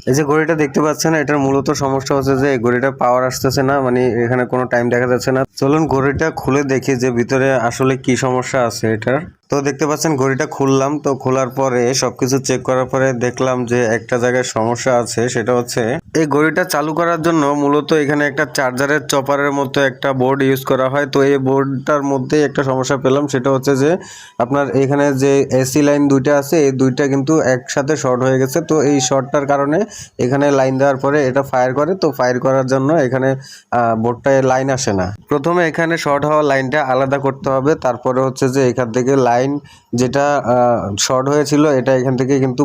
এই যে ঘড়িটা দেখতে পাচ্ছেন, এটার মূলত সমস্যা হচ্ছে যে এই ঘড়িটা পাওয়ার আসতেছে না, মানে এখানে কোনো টাইম দেখা যাচ্ছে না। চলুন ঘড়িটা খুলে দেখি যে ভিতরে আসলে কি সমস্যা আছে এটার। তো দেখতে পাচ্ছেন ঘড়িটা খুললাম, তো খোলার পরে সবকিছু চেক করার পরে দেখলাম যে একটা জায়গায় সমস্যা আছে। সেটা হচ্ছে এই ঘড়িটা চালু করার জন্য মূলত এখানে একটা চার্জারের চপারের মতো একটা বোর্ড ইউজ করা হয়। তো এই বোর্ডটার মধ্যে একটা সমস্যা পেলাম, সেটা হচ্ছে যে আপনার এখানে যে এসি লাইন দুইটা আছে, এই দুইটা কিন্তু একসাথে শর্ট হয়ে গেছে। তো এই শর্টটার কারণে এখানে লাইন দেওয়ার পরে এটা ফায়ার করে, তো ফায়ার করার জন্য এখানে বোর্ডটায় লাইন আসে না। প্রথমে এখানে শর্ট হওয়া লাইনটা আলাদা করতে হবে, তারপরে হচ্ছে যে এখান থেকে লাইন যেটা শর্ট হয়েছিল এটা এখান থেকে কিন্তু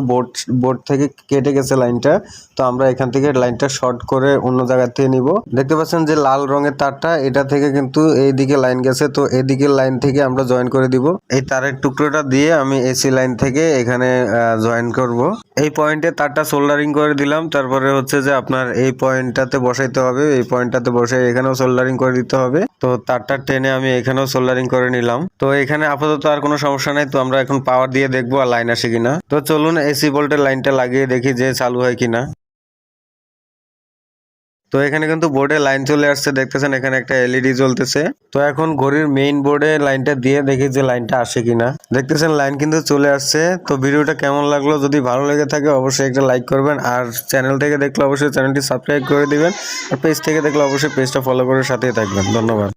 বোর্ড থেকে কেটে গেছে লাইনটা। তো আমরা এখান থেকে লাইনটা শর্ট করে অন্য জায়গা থেকে নিব। দেখতে পাচ্ছেন যে লাল রঙের তারটা, এটা থেকে কিন্তু এইদিকে লাইন গেছে, তো এদিকের লাইন থেকে আমরা জয়েন করে দিব। এই তারের টুকরোটা দিয়ে আমি এসি লাইন থেকে এখানে জয়েন করব। এই পয়েন্টে তারটা সোল্ডারিং করে দিলাম। তারপরে হচ্ছে যে আপনার এই পয়েন্টটাতে বসাইতে হবে, এই পয়েন্টটাতে বসে এখানেও সোল্ডারিং করে দিতে হবে। তো তারটা টেনে আমি এখানেও সোল্ডারিং করে নিলাম। তো এখানে আপাতত আর কোনো সমস্যা নাই। তো আমরা এখন পাওয়ার দিয়ে দেখবো আর লাইন আসে কিনা। তো চলুন এসি ভোল্টের লাইনটা লাগিয়ে দেখি যে চালু হয় কিনা। তো এখানে কিন্তু বোর্ডে লাইন চলে আসছে, দেখতেছেন এখানে একটা এলইডি জ্বলতেছে। তো এখন ঘড়ির মেইন বোর্ডে লাইনটা দিয়ে দেখি যে লাইনটা আসে কিনা। দেখতেছেন লাইন কিন্তু চলে আসছে। তো ভিডিওটা কেমন লাগলো, যদি ভালো লেগে থাকে অবশ্যই একটা লাইক করবেন, আর চ্যানেল থেকে দেখলে অবশ্যই চ্যানেলটি সাবস্ক্রাইব করে দিবেন, আর পেজ থেকে দেখলে অবশ্যই পেজটা ফলো করে সাথেই থাকবেন। ধন্যবাদ।